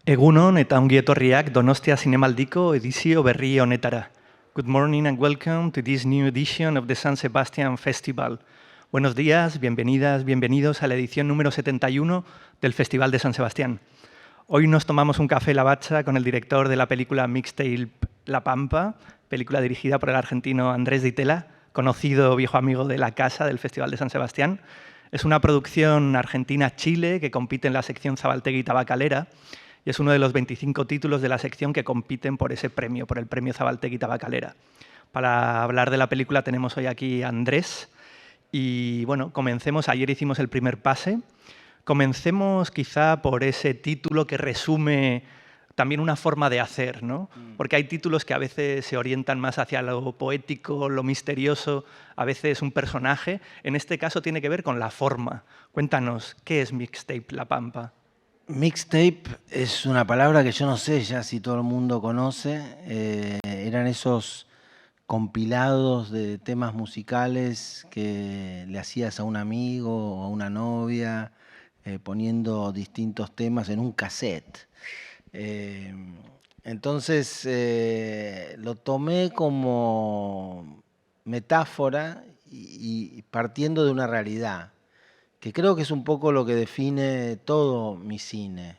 Egunon eta ongi etorriak Donostia Zinemaldiko edizio berri honetara. Good morning and welcome to this new edition of the San Sebastian Festival. Buenos días, bienvenidas, bienvenidos a la edición número 71 del Festival de San Sebastián. Hoy nos tomamos un café Lavazza con el director de la película Mixtape La Pampa, película dirigida por el argentino Andrés Di Tella, conocido viejo amigo de la casa del Festival de San Sebastián. Es una producción argentina-Chile que compite en la sección Zabaltegui Tabacalera y es uno de los 25 títulos de la sección que compiten por ese premio, por el premio Zabaltegui Tabacalera. Para hablar de la película tenemos hoy aquí a Andrés y bueno, comencemos. Ayer hicimos el primer pase. Comencemos quizá por ese título que resume también una forma de hacer, ¿no? Porque hay títulos que a veces se orientan más hacia lo poético, lo misterioso, a veces un personaje. En este caso tiene que ver con la forma. Cuéntanos, ¿qué es Mixtape La Pampa? Mixtape es una palabra que yo no sé ya si todo el mundo conoce. Eran esos compilados de temas musicales que le hacías a un amigo o a una novia, poniendo distintos temas en un cassette. Entonces lo tomé como metáfora y partiendo de una realidad, que creo que es un poco lo que define todo mi cine,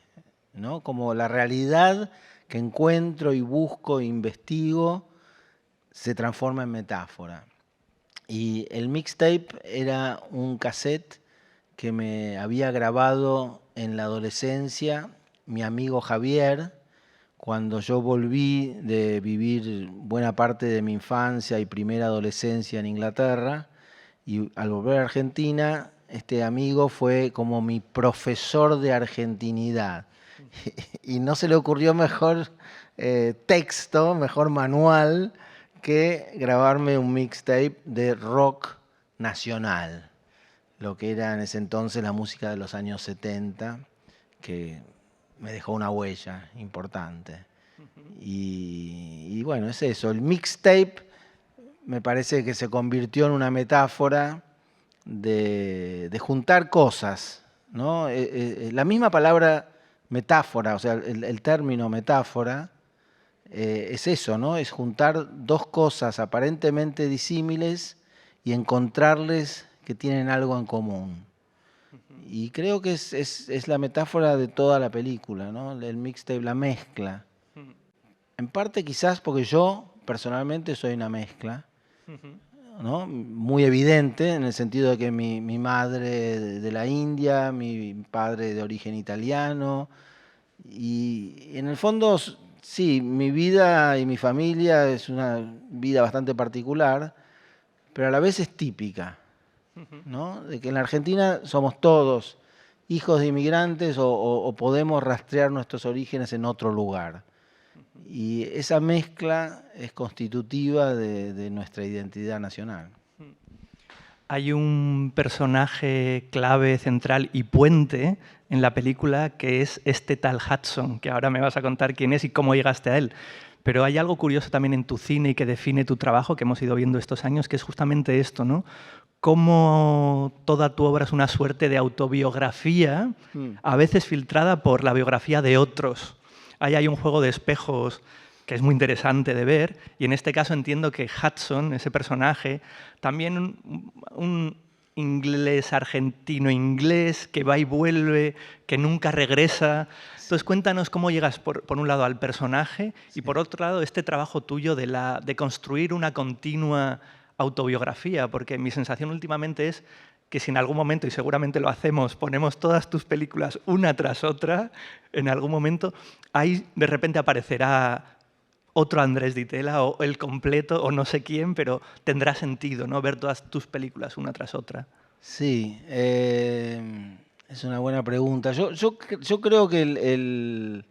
¿no? Como la realidad que encuentro y busco e investigo se transforma en metáfora. Y el mixtape era un cassette que me había grabado en la adolescencia mi amigo Javier, cuando yo volví de vivir buena parte de mi infancia y primera adolescencia en Inglaterra, y al volver a Argentina, este amigo fue como mi profesor de argentinidad. Y no se le ocurrió mejor texto, mejor manual, que grabarme un mixtape de rock nacional, lo que era en ese entonces la música de los años 70, que me dejó una huella importante. Y bueno, es eso, el mixtape me parece que se convirtió en una metáfora de juntar cosas, ¿no? La misma palabra metáfora, o sea, el término metáfora, es eso, ¿no? Es juntar dos cosas aparentemente disímiles y encontrarles que tienen algo en común. Y creo que es la metáfora de toda la película, ¿no? El mixtape, la mezcla. En parte quizás porque yo personalmente soy una mezcla, ¿no? Muy evidente en el sentido de que mi madre de la India, mi padre de origen italiano, y en el fondo sí, mi vida y mi familia es una vida bastante particular, pero a la vez es típica, ¿no? De que en la Argentina somos todos hijos de inmigrantes o podemos rastrear nuestros orígenes en otro lugar. Y esa mezcla es constitutiva de nuestra identidad nacional. Hay un personaje clave, central y puente en la película que es este tal Hudson, que ahora me vas a contar quién es y cómo llegaste a él. Pero hay algo curioso también en tu cine y que define tu trabajo, que hemos ido viendo estos años, que es justamente esto, ¿no? Cómo toda tu obra es una suerte de autobiografía, a veces filtrada por la biografía de otros. Ahí hay un juego de espejos que es muy interesante de ver, y en este caso entiendo que Hudson, ese personaje, también un inglés argentino-inglés que va y vuelve, que nunca regresa. Entonces cuéntanos cómo llegas por un lado al personaje y por otro lado este trabajo tuyo de construir una continua autobiografía, porque mi sensación últimamente es que si en algún momento, y seguramente lo hacemos, ponemos todas tus películas una tras otra, en algún momento, ahí de repente aparecerá otro Andrés Di Tella o el completo o no sé quién, pero tendrá sentido, ¿no? Ver todas tus películas una tras otra. Sí, es una buena pregunta. Yo creo que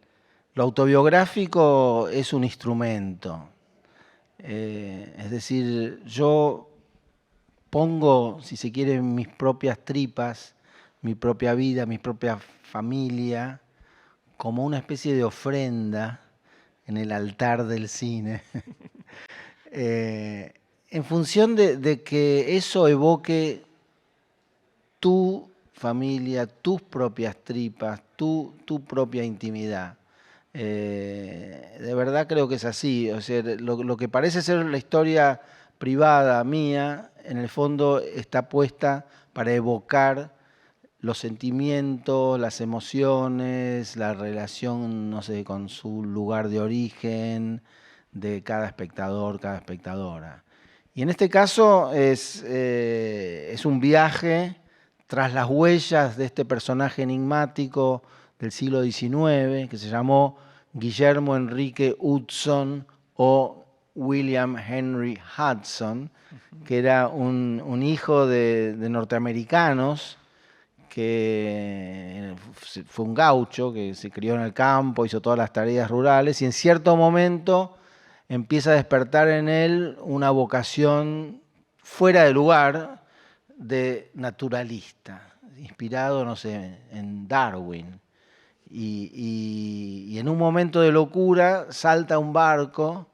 lo autobiográfico es un instrumento. Es decir, yo pongo, si se quiere, mis propias tripas, mi propia vida, mi propia familia, como una especie de ofrenda en el altar del cine. En función de que eso evoque tu familia, tus propias tripas, tu propia intimidad. De verdad creo que es así. O sea, lo que parece ser la historia privada mía, en el fondo está puesta para evocar los sentimientos, las emociones, la relación, no sé, con su lugar de origen de cada espectador, cada espectadora. Y en este caso es un viaje tras las huellas de este personaje enigmático del siglo XIX que se llamó Guillermo Enrique Hudson o William Henry Hudson, que era un hijo de norteamericanos que fue un gaucho que se crió en el campo, hizo todas las tareas rurales y en cierto momento empieza a despertar en él una vocación fuera de lugar de naturalista, inspirado, no sé, en Darwin. Y en un momento de locura salta a un barco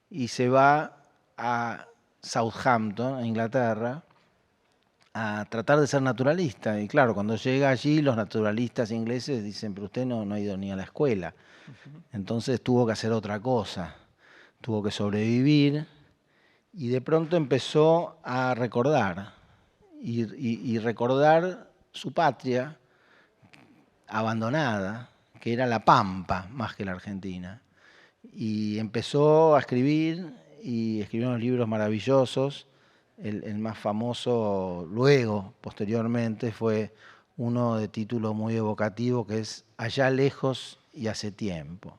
y se va a Southampton, a Inglaterra, a tratar de ser naturalista. Y claro, cuando llega allí, los naturalistas ingleses dicen, pero usted no ha ido ni a la escuela. Entonces tuvo que hacer otra cosa, tuvo que sobrevivir y de pronto empezó a recordar y recordar su patria abandonada, que era la Pampa, más que la Argentina. Y empezó a escribir y escribió unos libros maravillosos. El más famoso luego, posteriormente, fue uno de título muy evocativo que es Allá lejos y hace tiempo.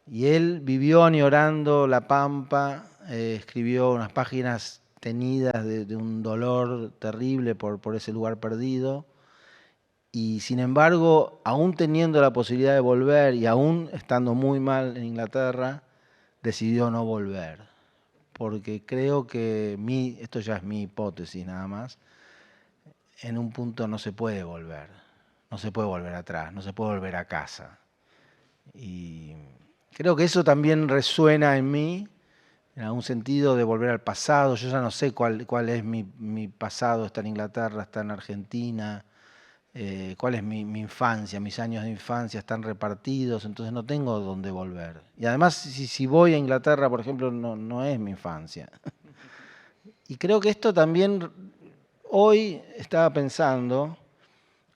Y él vivió añorando la Pampa, escribió unas páginas tenidas de un dolor terrible por ese lugar perdido. Y sin embargo, aún teniendo la posibilidad de volver y aún estando muy mal en Inglaterra, decidió no volver. Porque creo que esto ya es mi hipótesis nada más, en un punto no se puede volver. No se puede volver atrás, no se puede volver a casa. Y creo que eso también resuena en mí, en algún sentido de volver al pasado. Yo ya no sé cuál es mi pasado, está en Inglaterra, está en Argentina, cuál es mi infancia, mis años de infancia están repartidos, entonces no tengo dónde volver. Y además, si voy a Inglaterra, por ejemplo, no es mi infancia. Y creo que esto también, hoy estaba pensando,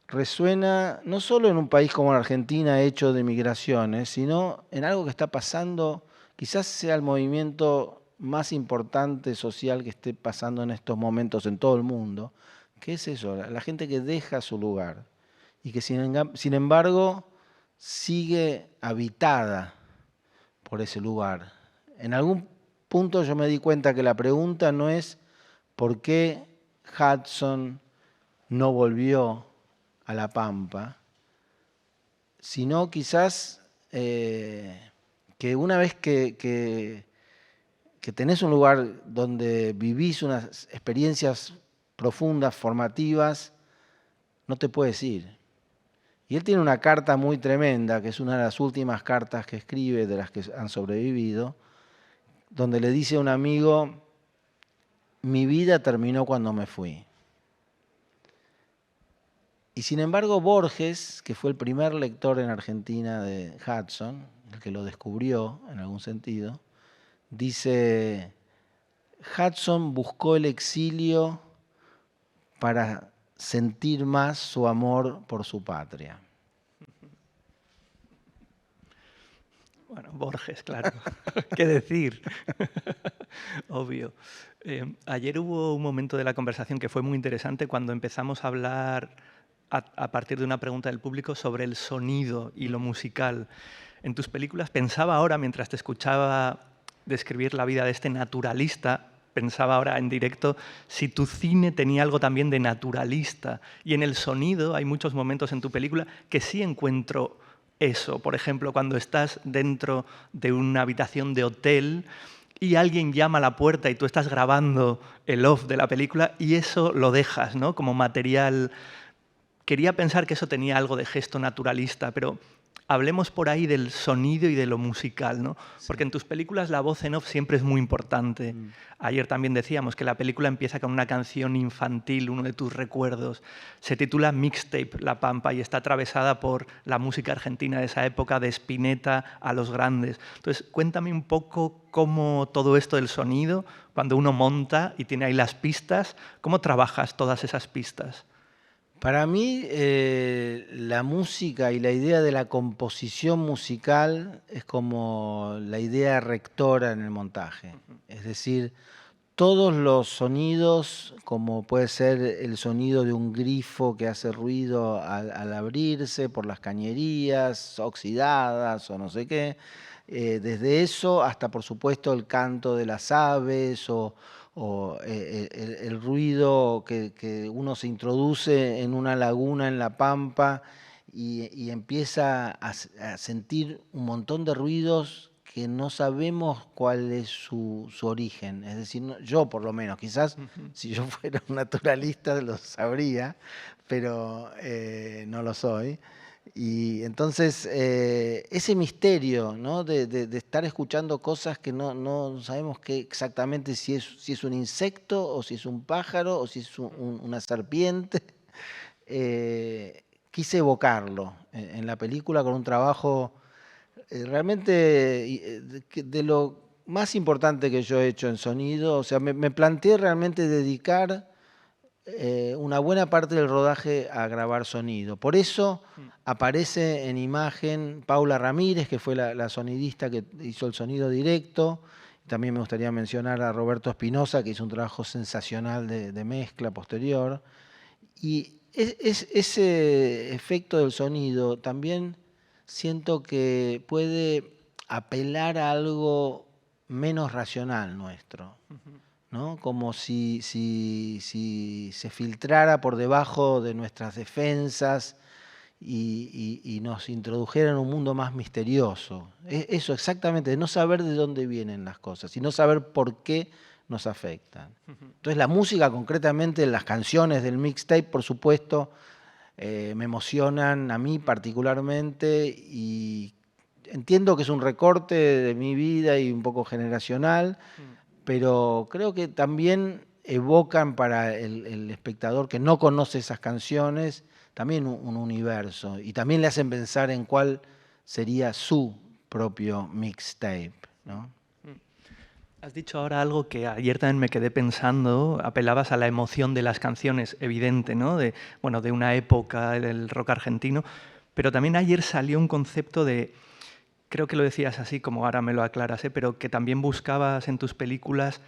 resuena no solo en un país como la Argentina hecho de migraciones, sino en algo que está pasando, quizás sea el movimiento más importante social que esté pasando en estos momentos en todo el mundo. ¿Qué es eso? La gente que deja su lugar y que sin embargo sigue habitada por ese lugar. En algún punto yo me di cuenta que la pregunta no es por qué Hudson no volvió a la Pampa, sino quizás que una vez que tenés un lugar donde vivís unas experiencias profundas, formativas, no te puedes ir. Y él tiene una carta muy tremenda, que es una de las últimas cartas que escribe, de las que han sobrevivido, donde le dice a un amigo, mi vida terminó cuando me fui. Y sin embargo Borges, que fue el primer lector en Argentina de Hudson, el que lo descubrió en algún sentido, dice, Hudson buscó el exilio para sentir más su amor por su patria. Bueno, Borges, claro. ¿Qué decir? Obvio. Ayer hubo un momento de la conversación que fue muy interesante cuando empezamos a hablar a partir de una pregunta del público sobre el sonido y lo musical. En tus películas pensaba ahora, mientras te escuchaba describir la vida de este naturalista, pensaba ahora en directo si tu cine tenía algo también de naturalista. Y en el sonido hay muchos momentos en tu película que sí encuentro eso. Por ejemplo, cuando estás dentro de una habitación de hotel y alguien llama a la puerta y tú estás grabando el off de la película y eso lo dejas, ¿no? Como material. Quería pensar que eso tenía algo de gesto naturalista, pero hablemos por ahí del sonido y de lo musical, ¿no? Sí. Porque en tus películas la voz en off siempre es muy importante. Ayer también decíamos que la película empieza con una canción infantil, uno de tus recuerdos. Se titula Mixtape, La Pampa, y está atravesada por la música argentina de esa época, de Spinetta a Los Grandes. Entonces, cuéntame un poco cómo todo esto del sonido, cuando uno monta y tiene ahí las pistas, ¿cómo trabajas todas esas pistas? Para mí, la música y la idea de la composición musical es como la idea rectora en el montaje. Es decir, todos los sonidos, como puede ser el sonido de un grifo que hace ruido al abrirse por las cañerías oxidadas o no sé qué, desde eso hasta por supuesto el canto de las aves o el ruido que uno se introduce en una laguna en la pampa y empieza a sentir un montón de ruidos que no sabemos cuál es su origen. Es decir, yo por lo menos, quizás si yo fuera un naturalista lo sabría, pero no lo soy. Y entonces ese misterio, ¿no? de estar escuchando cosas que no sabemos qué exactamente si es un insecto o si es un pájaro o si es una serpiente, quise evocarlo en la película con un trabajo realmente de lo más importante que yo he hecho en sonido. O sea, me planteé realmente dedicar una buena parte del rodaje a grabar sonido. Por eso aparece en imagen Paula Ramírez, que fue la sonidista que hizo el sonido directo. También me gustaría mencionar a Roberto Espinosa, que hizo un trabajo sensacional de mezcla posterior. Y ese efecto del sonido también siento que puede apelar a algo menos racional nuestro, ¿no? Como si se filtrara por debajo de nuestras defensas y nos introdujera en un mundo más misterioso. Eso exactamente, de no saber de dónde vienen las cosas y no saber por qué nos afectan. Entonces la música, concretamente las canciones del mixtape, por supuesto, me emocionan a mí particularmente y entiendo que es un recorte de mi vida y un poco generacional, pero creo que también evocan para el espectador que no conoce esas canciones también un universo y también le hacen pensar en cuál sería su propio mixtape, ¿no? Has dicho ahora algo que ayer también me quedé pensando, apelabas a la emoción de las canciones, evidente, ¿no? Bueno, de una época del rock argentino, pero también ayer salió un concepto de, creo que lo decías así, como ahora me lo aclaras, pero que también buscabas en tus películas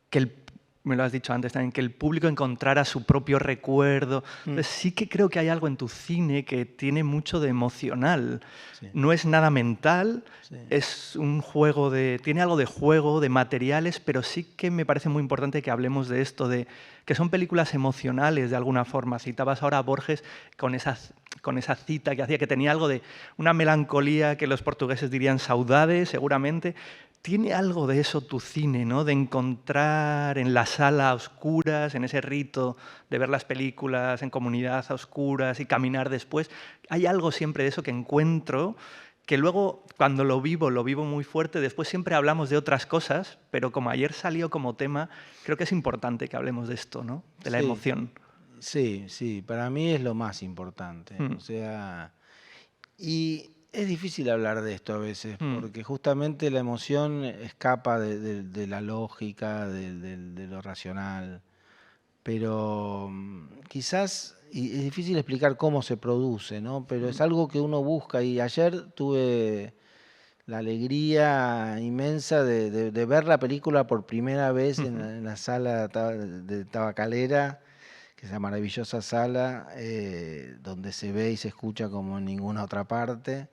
que me lo has dicho antes también, que el público encontrara su propio recuerdo. Entonces, sí que creo que hay algo en tu cine que tiene mucho de emocional. Sí, No es nada mental, sí. es un juego tiene algo de juego, de materiales, pero sí que me parece muy importante que hablemos de esto, de que son películas emocionales de alguna forma. Citabas ahora a Borges con esa cita que hacía, que tenía algo de una melancolía que los portugueses dirían saudade, seguramente. Tiene algo de eso tu cine, ¿no? De encontrar en la sala a oscuras, en ese rito de ver las películas en comunidad a oscuras y caminar después. Hay algo siempre de eso que encuentro, que luego cuando lo vivo muy fuerte. Después siempre hablamos de otras cosas, pero como ayer salió como tema, creo que es importante que hablemos de esto, ¿no? De la Sí, emoción. sí, para mí es lo más importante. O sea, y es difícil hablar de esto a veces, porque justamente la emoción escapa de la lógica, de lo racional, pero quizás, y es difícil explicar cómo se produce, ¿no? Pero es algo que uno busca y ayer tuve la alegría inmensa de ver la película por primera vez en la sala de Tabacalera, que es la maravillosa sala donde se ve y se escucha como en ninguna otra parte,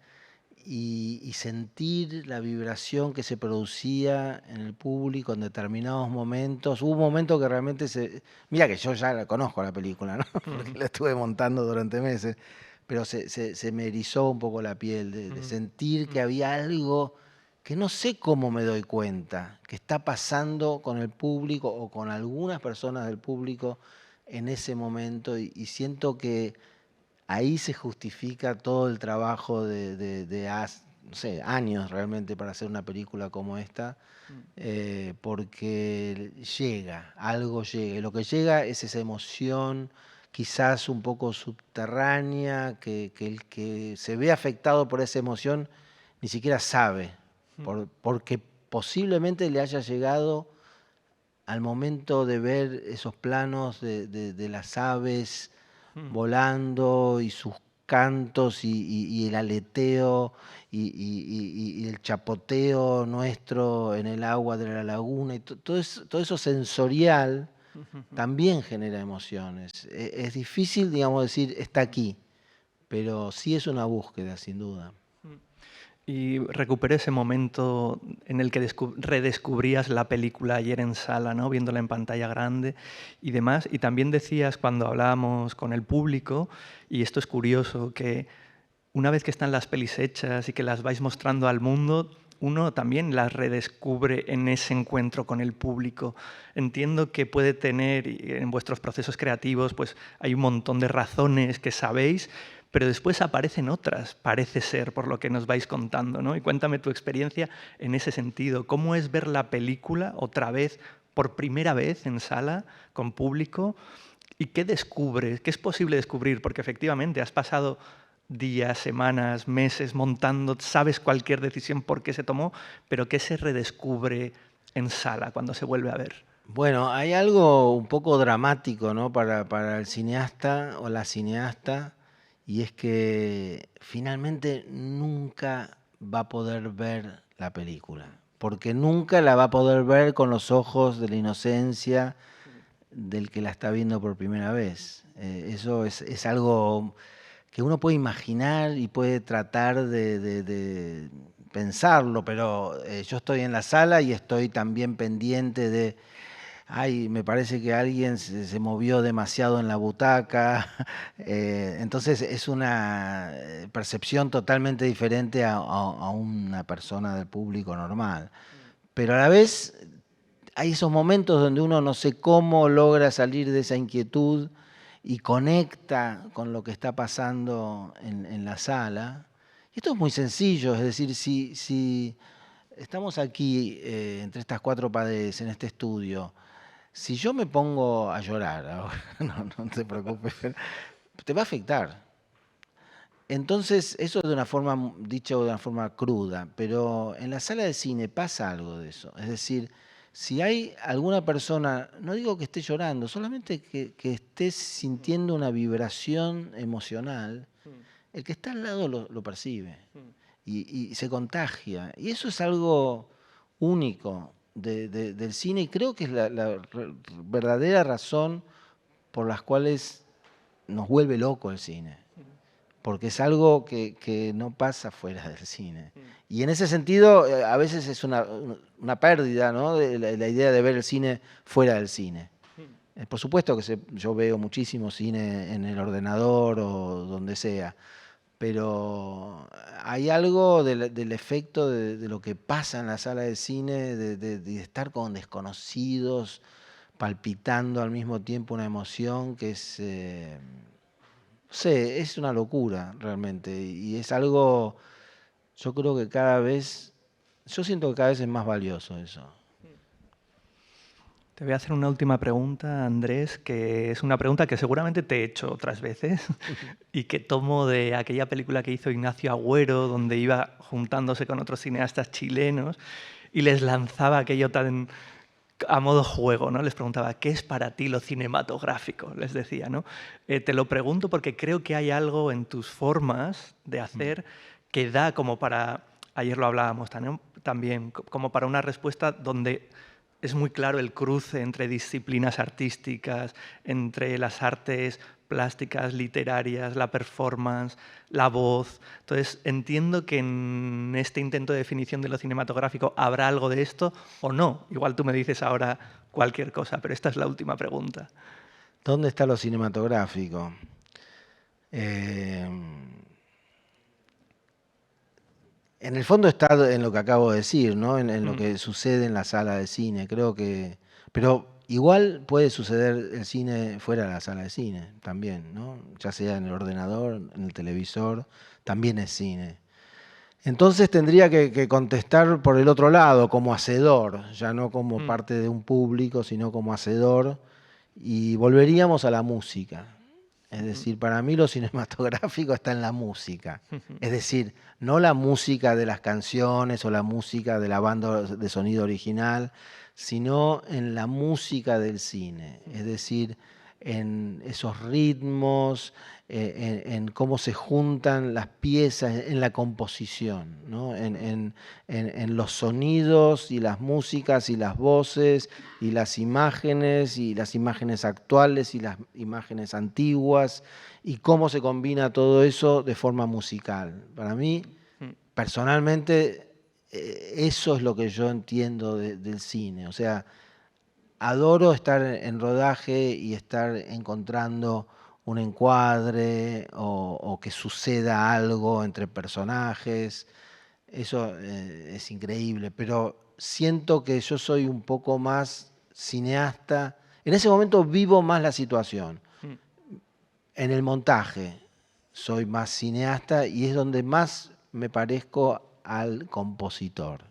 y sentir la vibración que se producía en el público en determinados momentos. Hubo un momento que realmente Mira que yo ya la conozco la película, ¿no? Porque la estuve montando durante meses, pero se me erizó un poco la piel de sentir que había algo que no sé cómo me doy cuenta, que está pasando con el público o con algunas personas del público en ese momento y siento que ahí se justifica todo el trabajo no sé, años realmente para hacer una película como esta, porque llega, algo llega. Y lo que llega es esa emoción, quizás un poco subterránea, que el que se ve afectado por esa emoción ni siquiera sabe, porque posiblemente le haya llegado al momento de ver esos planos de las aves volando y sus cantos y el aleteo y el chapoteo nuestro en el agua de la laguna, y todo eso sensorial también genera emociones. Es difícil, digamos, decir, está aquí, pero sí es una búsqueda, sin duda. Y recuperé ese momento en el que redescubrías la película ayer en sala, ¿no? Viéndola en pantalla grande y demás. Y también decías cuando hablábamos con el público, y esto es curioso, que una vez que están las pelis hechas y que las vais mostrando al mundo, uno también las redescubre en ese encuentro con el público. Entiendo que puede tener, en vuestros procesos creativos, pues hay un montón de razones que sabéis, pero después aparecen otras, parece ser, por lo que nos vais contando, ¿no? Y cuéntame tu experiencia en ese sentido. ¿Cómo es ver la película otra vez, por primera vez en sala, con público? ¿Y qué descubres? ¿Qué es posible descubrir? Porque efectivamente has pasado días, semanas, meses montando, sabes cualquier decisión por qué se tomó, pero ¿qué se redescubre en sala cuando se vuelve a ver? Bueno, hay algo un poco dramático, ¿no? Para el cineasta o la cineasta, y es que finalmente nunca va a poder ver la película, porque nunca la va a poder ver con los ojos de la inocencia del que la está viendo por primera vez. Eso es algo que uno puede imaginar y puede tratar de pensarlo, pero yo estoy en la sala y estoy también pendiente de ay, me parece que alguien se movió demasiado en la butaca. Entonces es una percepción totalmente diferente a una persona del público normal. Pero a la vez hay esos momentos donde uno no sé cómo logra salir de esa inquietud y conecta con lo que está pasando en la sala. Y esto es muy sencillo, es decir, si estamos aquí entre estas cuatro paredes, en este estudio, si yo me pongo a llorar ahora, no te preocupes, te va a afectar. Entonces, eso de una forma, dicho de una forma cruda, pero en la sala de cine pasa algo de eso. Es decir, si hay alguna persona, no digo que esté llorando, solamente que esté sintiendo una vibración emocional, el que está al lado lo percibe y se contagia. Y eso es algo único del cine y creo que es la verdadera razón por las cuales nos vuelve loco el cine, porque es algo que no pasa fuera del cine. Y en ese sentido, a veces es una pérdida, ¿no? De la idea de ver el cine fuera del cine. Por supuesto que yo veo muchísimo cine en el ordenador o donde sea, pero hay algo del efecto de lo que pasa en la sala de cine, de estar con desconocidos, palpitando al mismo tiempo una emoción que es, no sé, es una locura realmente. Y es algo, yo creo que cada vez, yo siento que cada vez es más valioso eso. Te voy a hacer una última pregunta, Andrés, que es una pregunta que seguramente te he hecho otras veces y que tomo de aquella película que hizo Ignacio Agüero, donde iba juntándose con otros cineastas chilenos y les lanzaba aquello tan a modo juego, ¿no? Les preguntaba, ¿qué es para ti lo cinematográfico? Les decía, ¿no? Te lo pregunto porque creo que hay algo en tus formas de hacer que da como para, ayer lo hablábamos también, como para una respuesta donde es muy claro el cruce entre disciplinas artísticas, entre las artes plásticas, literarias, la performance, la voz. Entonces, entiendo que en este intento de definición de lo cinematográfico habrá algo de esto o no. Igual tú me dices ahora cualquier cosa, pero esta es la última pregunta. ¿Dónde está lo cinematográfico? Eh, En el fondo está en lo que acabo de decir, ¿no? En lo que sucede en la sala de cine. Creo que. Pero igual puede suceder el cine fuera de la sala de cine también, ¿no? Ya sea en el ordenador, en el televisor, también es cine. Entonces tendría que contestar por el otro lado, como hacedor, ya no como parte de un público, sino como hacedor, y volveríamos a la música. Es decir, para mí lo cinematográfico está en la música. Es decir, no la música de las canciones o la música de la banda de sonido original, sino en la música del cine. Es decir, en esos ritmos, en cómo se juntan las piezas, en la composición, ¿no? En los sonidos y las músicas y las voces y las imágenes actuales y las imágenes antiguas, y cómo se combina todo eso de forma musical. Para mí, personalmente, eso es lo que yo entiendo del cine. O sea, adoro estar en rodaje y estar encontrando un encuadre o que suceda algo entre personajes. Eso es increíble, pero siento que yo soy un poco más cineasta. En ese momento vivo más la situación. En el montaje soy más cineasta y es donde más me parezco al compositor.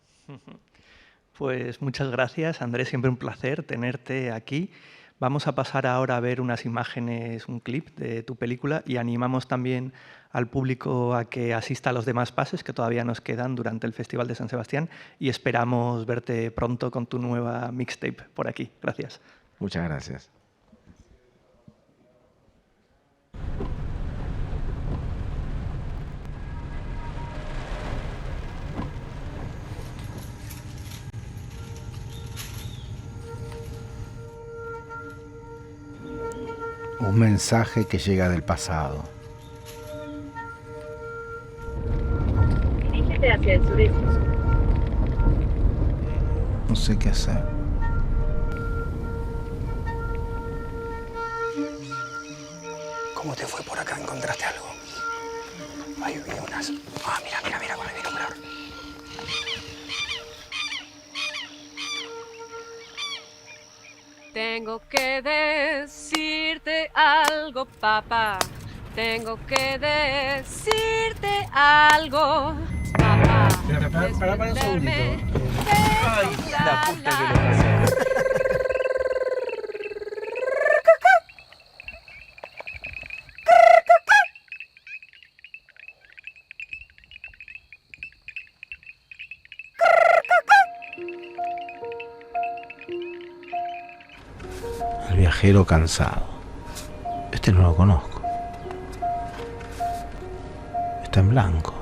Pues muchas gracias, Andrés, siempre un placer tenerte aquí. Vamos a pasar ahora a ver unas imágenes, un clip de tu película, y animamos también al público a que asista a los demás pases que todavía nos quedan durante el Festival de San Sebastián, y esperamos verte pronto con tu nueva mixtape por aquí. Gracias. Muchas gracias. Un mensaje que llega del pasado. Dirígete hacia el sureste. No sé qué hacer. ¿Cómo te fue por acá? ¿Encontraste algo? Ay, vi unas. Ah, mira, mira, mira con el binocular. Tengo que decirte algo, papá. Tengo que decirte algo, papá. Para un segundito. Ay, la puta que lo parió. El viajero cansado. Este no lo conozco. Está en blanco.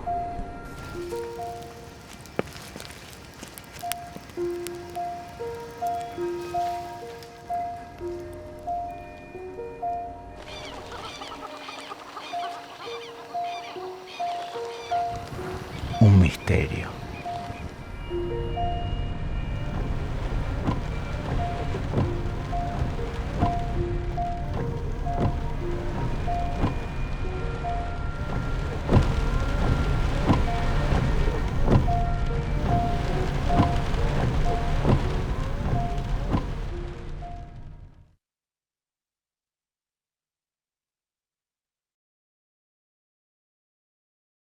Un misterio.